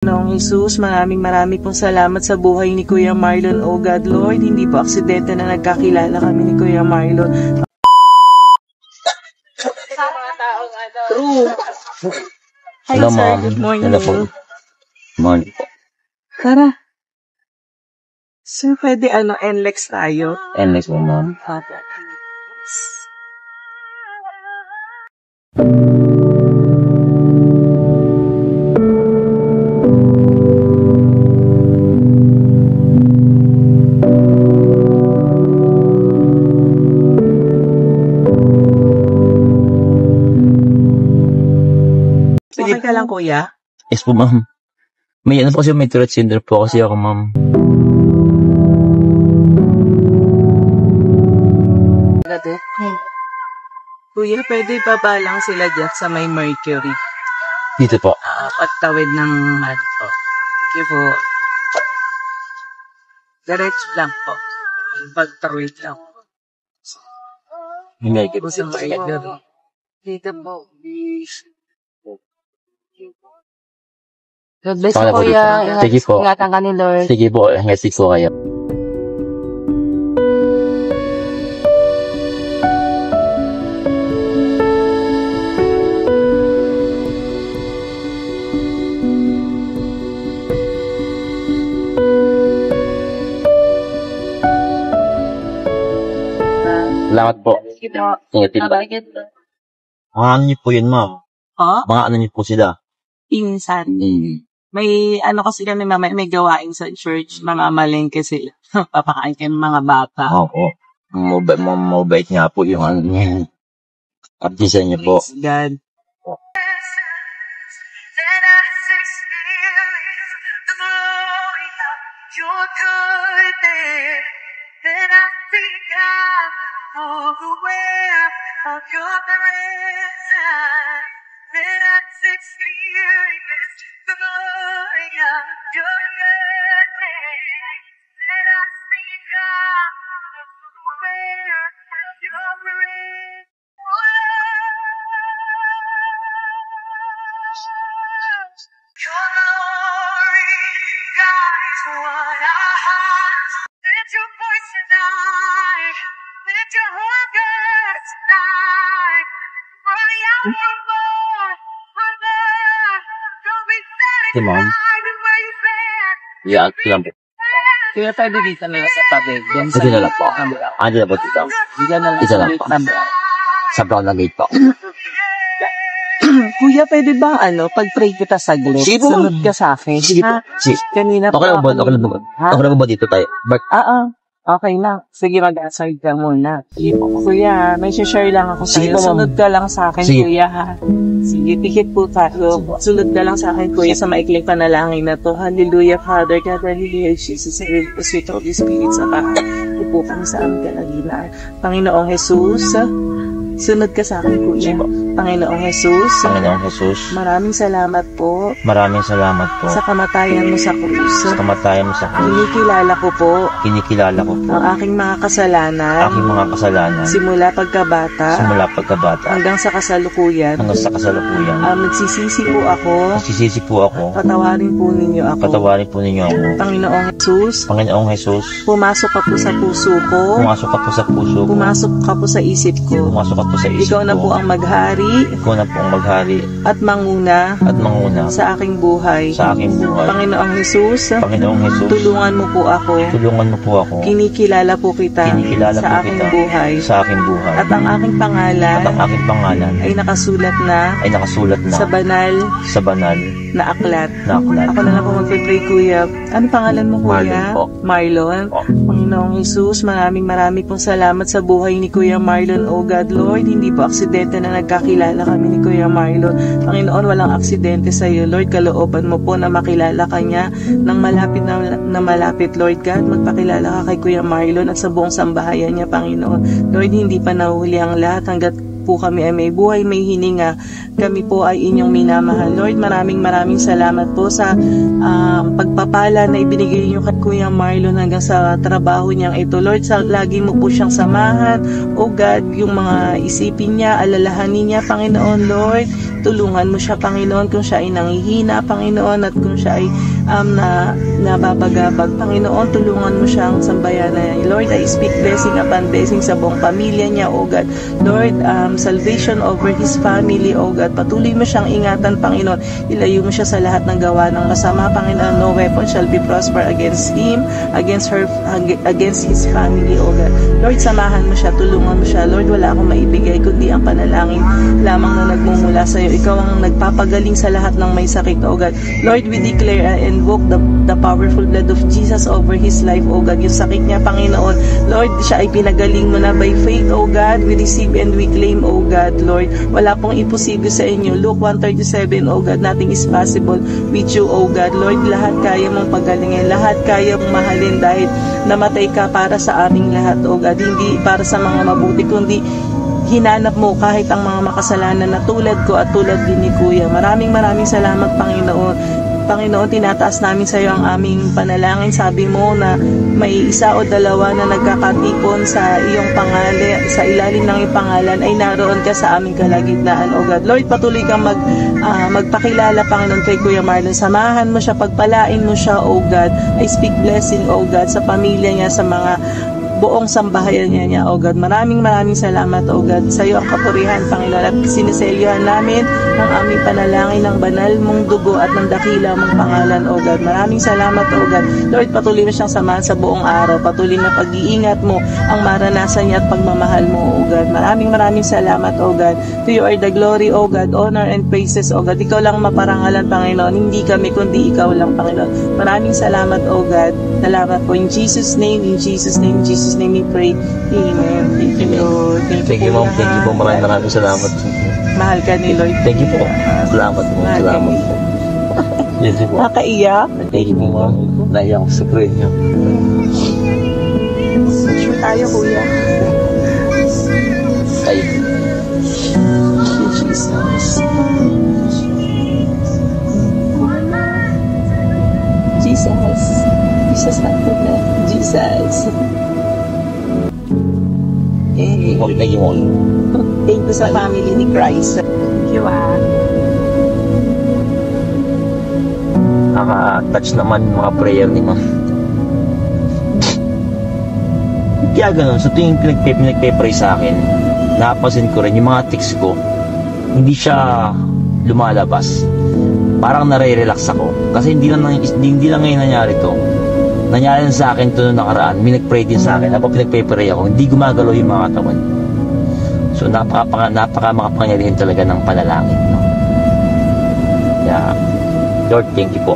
Noong Jesus, maraming pong salamat sa buhay ni Kuya Marlon. Oh God, Lord, hindi po aksidente na nagkakilala kami ni Kuya Marlon. True. Hi, Hello, sir. ma'am. Good morning. Hello po. Morning po. Tara. Sir, pwede NLEX tayo? NLEX po, ma'am. Okay ka lang, Kuya? Yes po, ma'am. May po kasi may Tourette syndrome po kasi ako, ma'am. Kuya, pwede babalang sila dyan sa may Mercury. Dito po. Pagtawid ng po. Thank you po. Diretso lang po. Pagtawid lang. Hindi Po sa Mercury. Dito po. God bless Pakala you, po Kuya. dito. Sige po. Ingatan ka ni Lord. Sige po, hanggang 6 po kayo. Salamat po. Ingatin po. Mga ano niyo po yun, ma'am? Oh? Mga ano niyo po sila? Insan. May kasi kami mamaya, may gawain sa church, mamamalengke sila. Papakain kayo ng mga bata. Opo. Mabait nga po yung ano niya. Artisa niyo po. Praise God. Si ma'am? Yeah, lang po. Kaya tayo dito na sa tabi. Ito na lang po. Ano na po dito? Isa lang po. Sa brown na gate po. Kuya, pwede ba pag-pray kita saglit? Sige po. Sunod ka sa akin. Sige po. Sige. Kanina Okay lang ba? Okay lang ba? Okay lang ba dito tayo? But, Okay lang. Sige, mag-aside ka muna. Sige po. Kuya, may share lang ako Sige sa'yo. po, ma'am. Sunod ka lang sa akin, Sige. Kuya, ha? Sige, tikit po tayo. Sunod ka lang sa akin, Kuya, sa maikling panalangin na to. Hallelujah, Father God. Hallelujah, Jesus. Hallelujah, sweet Holy Spirit. Sa upo kami sa aming kalagilan. Panginoong Jesus, sunod ka sa akin, Kuya. Panginoong Jesus, Panginoong Jesus, maraming salamat po maraming salamat po sa kamatayan mo sa krus. sa kamatayan mo sa akin. Kinikilala ko po Kinikilala ko po ang aking mga kasalanan aking mga kasalanan simula pagkabata simula pagkabata hanggang sa kasalukuyan. hanggang sa kasalukuyan. Nagsisisi po ako. Nagsisisi po ako. Patawarin po ninyo ako. Patawarin po ninyo ako. Panginoong Jesus, Panginoong Jesus, pumasok ka po sa puso ko. pumasok ka po sa puso ko. Pumasok ka po sa isip ko. Pumasok ka po sa isip Ikaw na ko. po ang maghari Ikaw na po ang maghari at manguna at manguna sa aking buhay. sa aking buhay. Panginoong Jesus, Panginoong Jesus, tulungan mo po ako. tulungan mo po ako. Kinikilala po kita Kinikilala sa po aking kita buhay. sa aking buhay. At ang aking pangalan At ang aking pangalan ay nakasulat na sa banal na aklat. na aklat. Ako na lang po magpipray, Kuya. Ano pangalan mo, Kuya? Marlon po. Marlon. Po. Panginoong Jesus, maraming pong salamat sa buhay ni Kuya Marlon. Oh God, Lord, hindi po aksidente na nagkakilala kami ni Kuya Marlon. Panginoon, walang aksidente sa iyo, Lord. Kalooban mo po na makilala ka niya ng malapit na malapit, Lord God. Magpakilala ka kay Kuya Marlon at sa buong sambahayan niya, Panginoon. Lord, hindi pa nahuhuli ang lahat hanggat po kami ay may buhay, may hininga. Kami po ay inyong minamahal. Lord, maraming salamat po sa pagpapala na ibinigay niyo kay Kuya Marlon hanggang sa trabaho niyang ito. Lord, lagi mo po siyang samahan. Oh God, yung mga isipin niya, alalahanin niya, Panginoon, Lord. tulungan mo siya, Panginoon, kung siya ay nanghihina, Panginoon, at kung siya ay nababagabag, Panginoon, tulungan mo siyang sambayanan. Lord, I speak blessing upon blessing sa buong pamilya niya, O God. Lord, salvation over his family, O God. Patuloy mo siyang ingatan, Panginoon. Ilayo mo siya sa lahat ng gawa ng masama, Panginoon. No weapon shall be prosper against him, against her, against his family, O God. Lord, samahan mo siya, tulungan mo siya. Lord, wala akong maibigay kundi ang panalangin lamang na nagmumula sa iyo. Ikaw ang nagpapagaling sa lahat ng may sakit, O God. Lord, we declare and invoke the powerful blood of Jesus over his life, O God. Yung sakit niya, Panginoon, Lord, siya ay pinagaling mo na by faith, O God. We receive and we claim, O God, Lord. Wala pong imposible sa inyo. Luke 1:37, O God, nothing is possible with you, O God. Lord, lahat kaya mong pagalingin, lahat kaya mong mahalin dahil namatay ka para sa aming lahat, O God. Hindi para sa mga mabuti, kundi hinanap mo kahit ang mga makasalanan na tulad ko at tulad din ni Kuya. Maraming salamat, Panginoon. Panginoon, tinataas namin sa iyo ang aming panalangin. Sabi mo na may isa o dalawa na nagkakatipon sa iyong pangalan, sa ilalim ng iyong pangalan, ay naroon ka sa aming kalagitnaan, O God. Lord, patuloy kang magpakilala, Panginoon, kay Kuya Marlon. Samahan mo siya, pagpalain mo siya, O God. I speak blessing, O God, sa pamilya niya, sa mga buong sambahayan niya, O God. Maraming salamat, O God. Sa iyo ang kapurihan, Panginoon, at siniselyuhan namin ang aming panalangin ng banal mong dugo at ng dakila mong pangalan, O God. Maraming salamat, O God. Lord, patuloy mo siyang samahan sa buong araw. Patuloy na pag-iingat mo ang maranasan niya at pagmamahal mo, O God. Maraming salamat, O God. To you are the glory, O God, honor and praises, O God. Ikaw lang maparangalan, Panginoon. Hindi kami, kundi ikaw lang, Panginoon. Maraming salamat, O God. Salamat po. In Jesus' name, in Jesus' name, in Jesus' name we pray. Amen. Thank you, Lord. Thank you, Ma'am. Thank you po. Maraming salamat. Mahal ka ni Lord. Thank you po. Salamat po. Salamat po. Yes po. Nakaiyak. Thank you po, Ma'am. Naiyak ko sa prayer niyo. Sure tayo, Kuya. Ay. Jesus. Jesus. Jesus na po na. Jesus. Thank you, Ma'am. Thank you sa family ni Christ. Thank you, Nakaka-touch naman yung mga prayer ni Ma'am. Kaya ganun, sa tuwing pinagpe-pray sa akin, napapansin ko rin yung mga text ko, hindi siya lumalabas. Parang nare-relax ako. Kasi hindi lang ngayon nangyari to. Nangyari na sa akin to noong nakaraan. May nag-pray din sa akin. Habang pinagpe-pray ako, hindi gumagalaw yung mga katawan. So napaka makapangyarihan talaga ng panalangin, no? Kaya Lord, thank you po.